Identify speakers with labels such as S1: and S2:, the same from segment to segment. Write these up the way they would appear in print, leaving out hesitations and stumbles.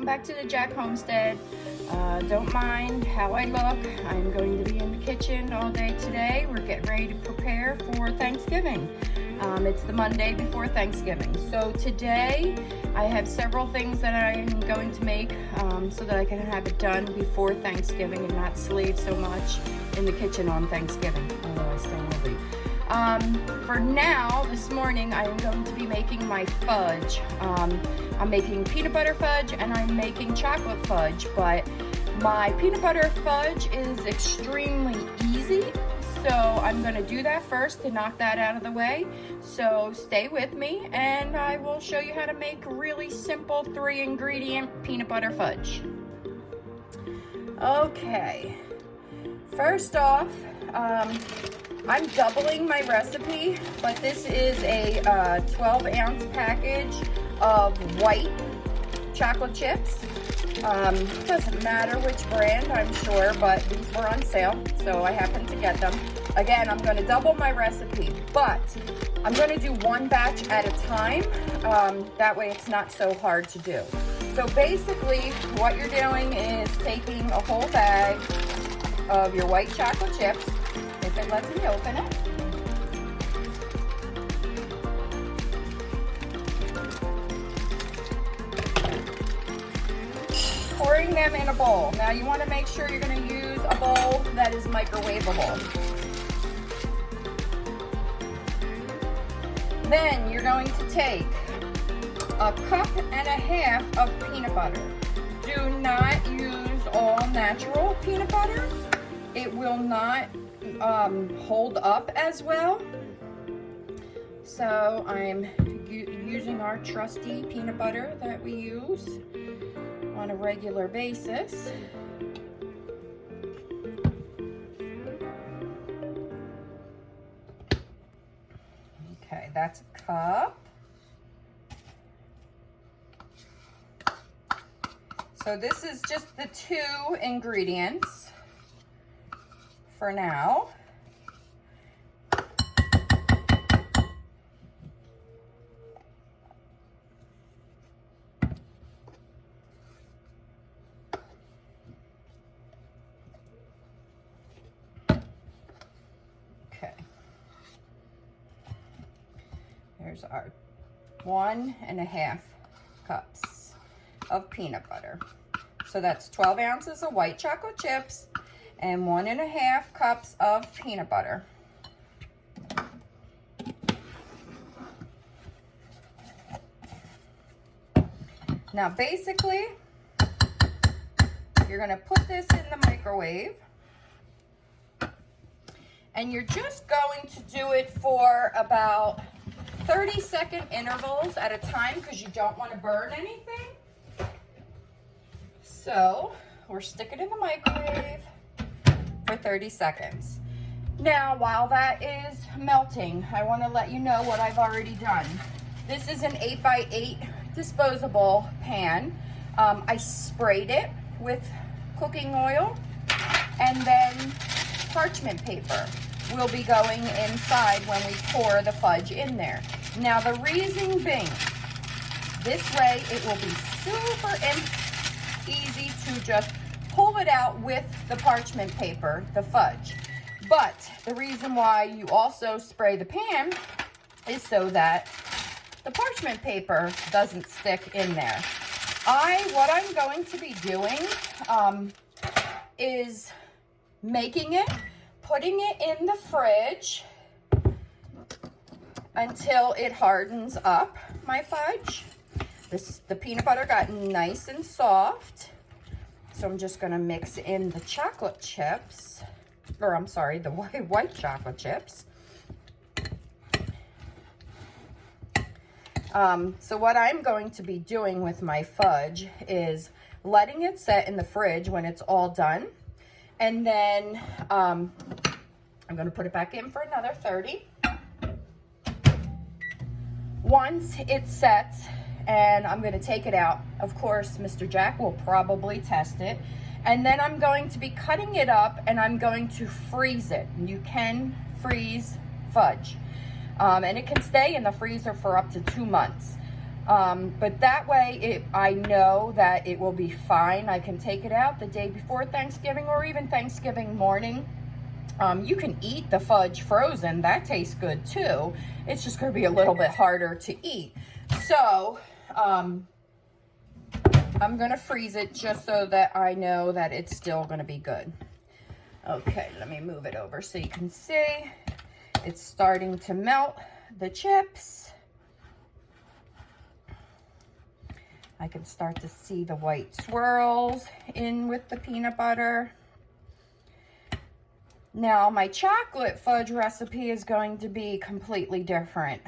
S1: welcome back to the Jack Homestead. Don't mind how I look. I'm going to be in the kitchen all day today. We're getting ready to prepare for Thanksgiving. It's the Monday before Thanksgiving. So today I have several things that I'm going to make so that I can have it done before Thanksgiving and not slave so much in the kitchen on Thanksgiving, although I still will be. For now, this morning, I am going to be making my fudge. I'm making peanut butter fudge and I'm making chocolate fudge, but my peanut butter fudge is extremely easy. So I'm gonna do that first to knock that out of the way. So stay with me and I will show you how to make really simple 3-ingredient peanut butter fudge. Okay, first off, I'm doubling my recipe, but this is a 12-ounce package of white chocolate chips. Doesn't matter which brand, I'm sure, but these were on sale, so I happened to get them. Again, I'm going to double my recipe, but I'm going to do one batch at a time. That way it's not so hard to do. So basically, what you're doing is taking a whole bag of your white chocolate chips, if it lets me open it. Pouring them in a bowl. Now you want to make sure you're going to use a bowl that is microwavable. Then you're going to take a cup and a half of peanut butter. Do not use all natural peanut butter. It will not hold up as well. So I'm using our trusty peanut butter that we use on a regular basis. Okay, that's a cup. So this is just the 2 ingredients for now. Okay. Here's our 1.5 cups of peanut butter. So that's 12 ounces of white chocolate chips and 1.5 cups of peanut butter. Now basically, you're gonna put this in the microwave and you're just going to do it for about 30-second intervals at a time because you don't want to burn anything. So we're sticking it in the microwave for 30 seconds. Now, while that is melting, I want to let you know what I've already done. This is an 8x8 disposable pan. I sprayed it with cooking oil, and then parchment paper will be going inside when we pour the fudge in there. Now, the reason being, this way it will be super easy to just pull it out with the parchment paper, the fudge. But the reason why you also spray the pan is so that the parchment paper doesn't stick in there. What I'm going to be doing is making it, putting it in the fridge until it hardens up, my fudge. The peanut butter got nice and soft. So I'm just gonna mix in the chocolate chips, or I'm sorry, the white chocolate chips. So what I'm going to be doing with my fudge is letting it set in the fridge when it's all done. And then I'm gonna put it back in for another 30. Once it sets, and I'm going to take it out. Of course, Mr. Jack will probably test it. And then I'm going to be cutting it up and I'm going to freeze it. You can freeze fudge. And it can stay in the freezer for up to 2 months. But that way I know that it will be fine. I can take it out the day before Thanksgiving or even Thanksgiving morning. You can eat the fudge frozen. That tastes good too. It's just going to be a little bit harder to eat. So I'm going to freeze it just so that I know that it's still going to be good. Okay, let me move it over so you can see. It's starting to melt the chips. I can start to see the white swirls in with the peanut butter. Now, my chocolate fudge recipe is going to be completely different.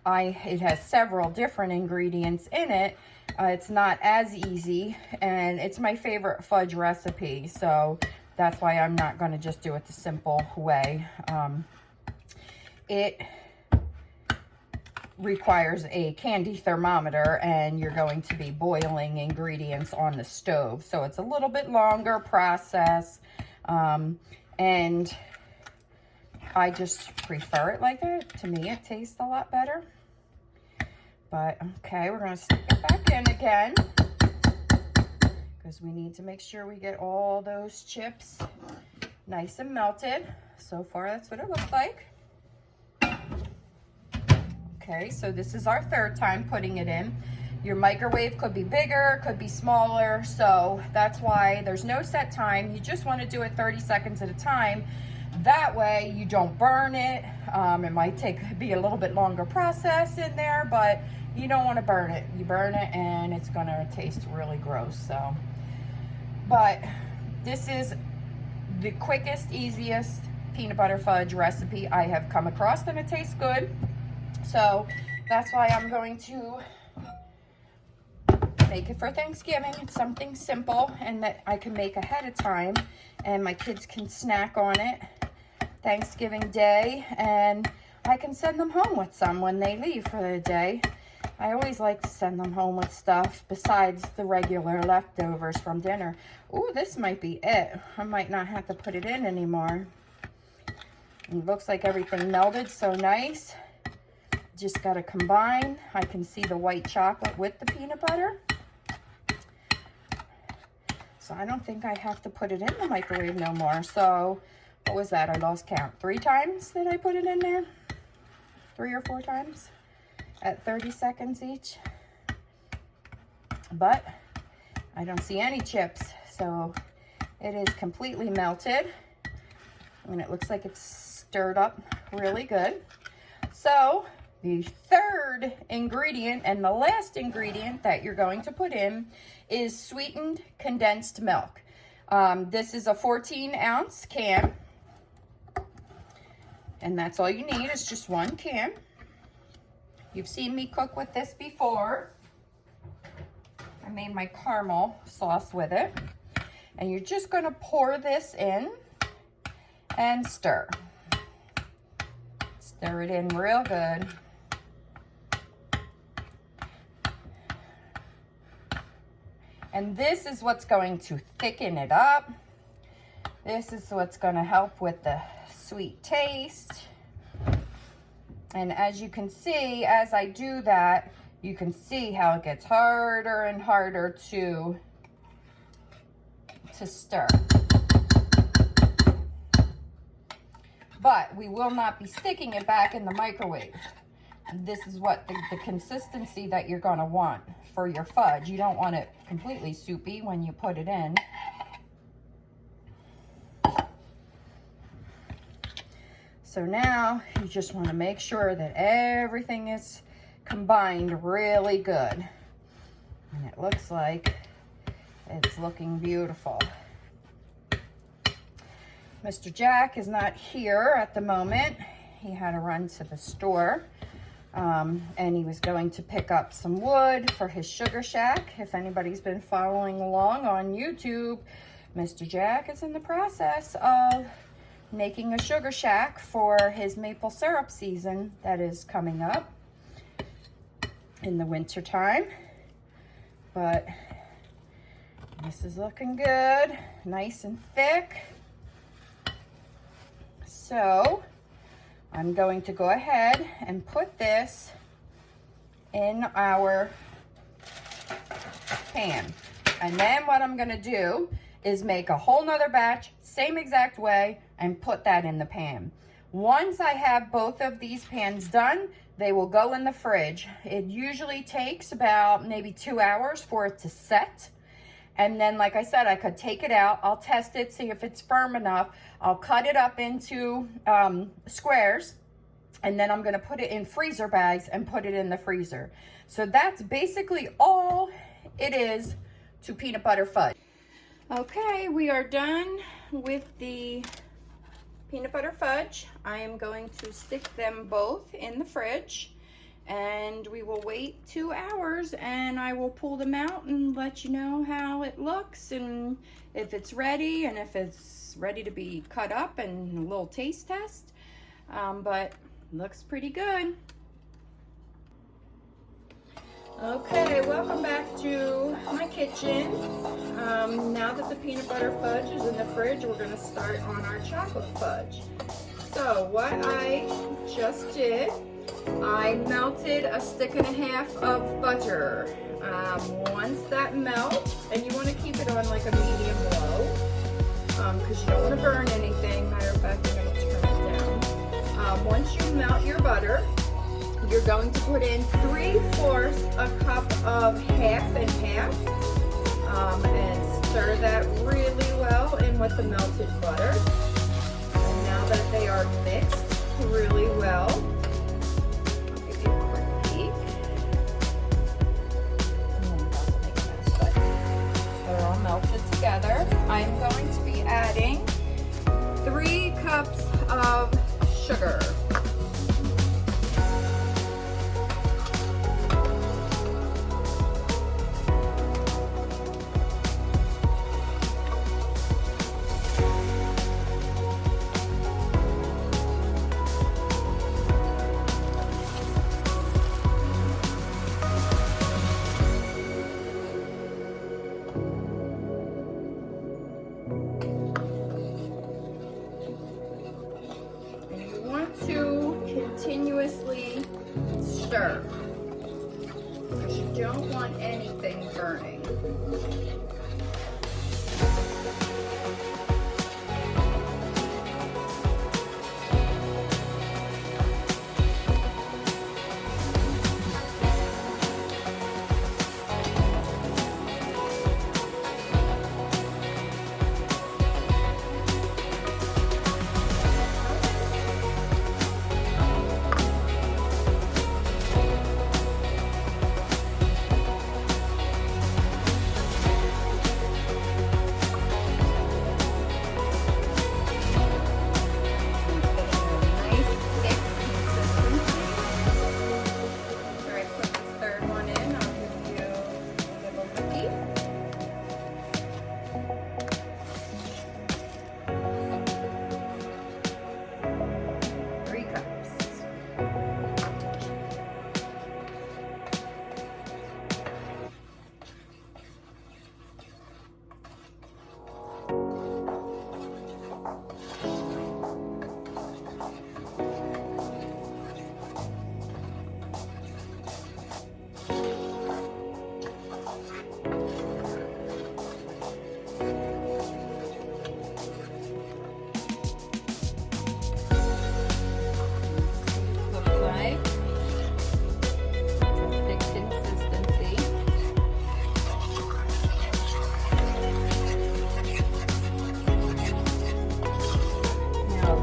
S1: It has several different ingredients in it. It's not as easy, and it's my favorite fudge recipe, so that's why I'm not going to just do it the simple way. It requires a candy thermometer, and you're going to be boiling ingredients on the stove, so it's a little bit longer process, and I just prefer it like that. To me, it tastes a lot better. But okay, we're going to stick it back in again because we need to make sure we get all those chips nice and melted. So far, that's what it looks like. Okay, so this is our third time putting it in. Your microwave could be bigger, could be smaller, so that's why there's no set time. You just want to do it 30 seconds at a time. That way you don't burn it. It might be a little bit longer process in there, but you don't want to burn it. You burn it and it's going to taste really gross. So, but this is the quickest, easiest peanut butter fudge recipe I have come across, and it tastes good. So that's why I'm going to make it for Thanksgiving. It's something simple and that I can make ahead of time, and my kids can snack on it Thanksgiving Day, and I can send them home with some when they leave for the day. I always like to send them home with stuff besides the regular leftovers from dinner. Ooh, this might be it. I might not have to put it in anymore. It looks like everything melted so nice. Just got to combine. I can see the white chocolate with the peanut butter. So I don't think I have to put it in the microwave no more. So what was that? I lost count. 3 times did I put it in there? 3 or 4 times at 30 seconds each. But I don't see any chips. So it is completely melted. And it looks like it's stirred up really good. So the third ingredient and the last ingredient that you're going to put in is sweetened condensed milk. This is a 14-ounce can. And that's all you need is just 1 can. You've seen me cook with this before. I made my caramel sauce with it. And you're just going to pour this in and stir. Stir it in real good. And this is what's going to thicken it up. This is what's going to help with the sweet taste. And as you can see, as I do that, you can see how it gets harder and harder to stir. But we will not be sticking it back in the microwave. This is what the consistency that you're going to want for your fudge. You don't want it completely soupy when you put it in. So now you just want to make sure that everything is combined really good. And it looks like it's looking beautiful. Mr. Jack is not here at the moment. He had to run to the store. And he was going to pick up some wood for his sugar shack. If anybody's been following along on YouTube, Mr. Jack is in the process of making a sugar shack for his maple syrup season that is coming up in the winter time. But this is looking good, nice and thick. So I'm going to go ahead and put this in our pan. And then what I'm gonna do is make a whole nother batch, same exact way, and put that in the pan. Once I have both of these pans done, they will go in the fridge. It usually takes about maybe 2 hours for it to set. And then, like I said, I could take it out. I'll test it, see if it's firm enough. I'll cut it up into squares, and then I'm gonna put it in freezer bags and put it in the freezer. So that's basically all it is to peanut butter fudge. Okay, we are done with the peanut butter fudge. I am going to stick them both in the fridge, and we will wait 2 hours, and I will pull them out and let you know how it looks and if it's ready and if it's ready to be cut up, and a little taste test. But looks pretty good. Okay, welcome back to my kitchen. Now that the peanut butter fudge is in the fridge, we're gonna start on our chocolate fudge. So what I just did, I melted a stick and a half of butter. Once that melts, and you wanna keep it on like a medium low, because you don't wanna burn anything. Matter of fact, I'm gonna turn it down. Once you melt your butter, you're going to put in 3/4 a cup of half and half, and stir that really well in with the melted butter. And now that they are mixed really well, I'll give you a quick peek. I'm about to make a mess, but they're all melted together. I'm going to be adding 3 cups of sugar. Continuously stir, because you don't want anything burning.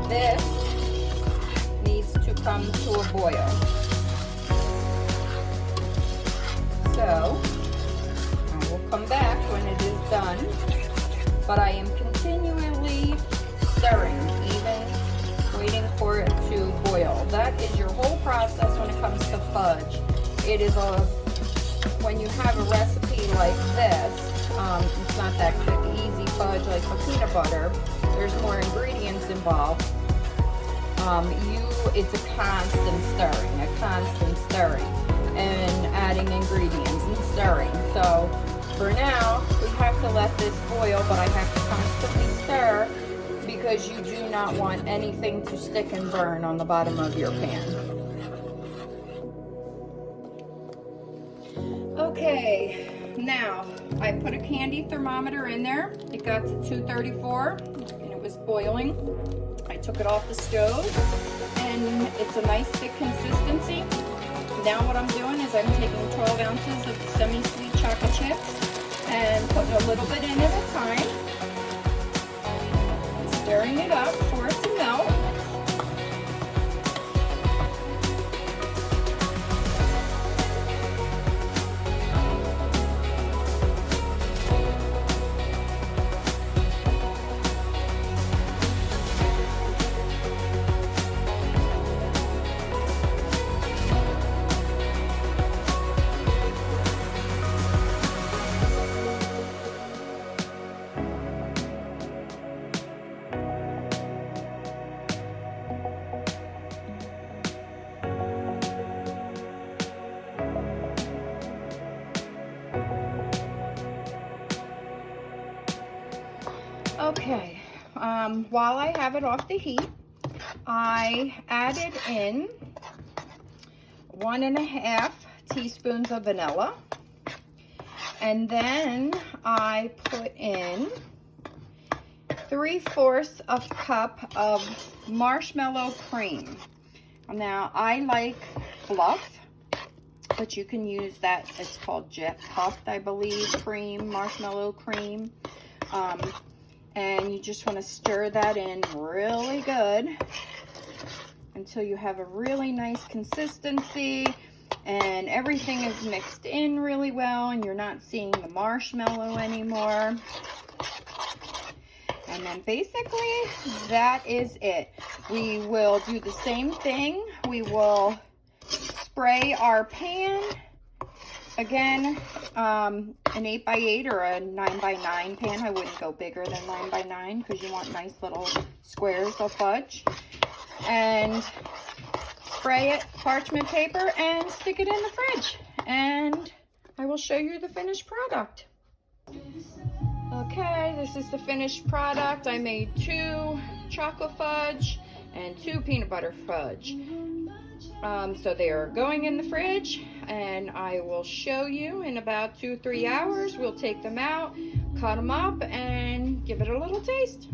S1: This needs to come to a boil. So I will come back when it is done, but I am continually stirring, even waiting for it to boil. That is your whole process when it comes to fudge. It is when you have a recipe like this, it's not that quick, easy fudge like for peanut butter. There's more ingredients involved. It's a constant stirring, and adding ingredients and stirring. So for now, we have to let this boil, but I have to constantly stir because you do not want anything to stick and burn on the bottom of your pan. Okay, now I put a candy thermometer in there. It got to 234 and it was boiling. I took it off the stove and it's a nice thick consistency. Now what I'm doing is I'm taking 12 ounces of the semi-sweet chocolate chips and putting a little bit in at a time. Stirring it up for it to melt. Okay, while I have it off the heat, I added in 1.5 teaspoons of vanilla, and then I put in 3/4 of a cup of marshmallow cream. Now, I like fluff, but you can use that. It's called jet puffed, I believe, cream, marshmallow cream. And you just want to stir that in really good until you have a really nice consistency and everything is mixed in really well and you're not seeing the marshmallow anymore. And then basically that is it. We will do the same thing. We will spray our pan. Again, an 8x8 or a 9x9 pan. I wouldn't go bigger than 9x9 because you want nice little squares of fudge. And spray it parchment paper and stick it in the fridge. And I will show you the finished product. Okay, this is the finished product. I made 2 chocolate fudge and 2 peanut butter fudge. So they are going in the fridge and I will show you in about 2-3 hours. We'll take them out, cut them up, and give it a little taste.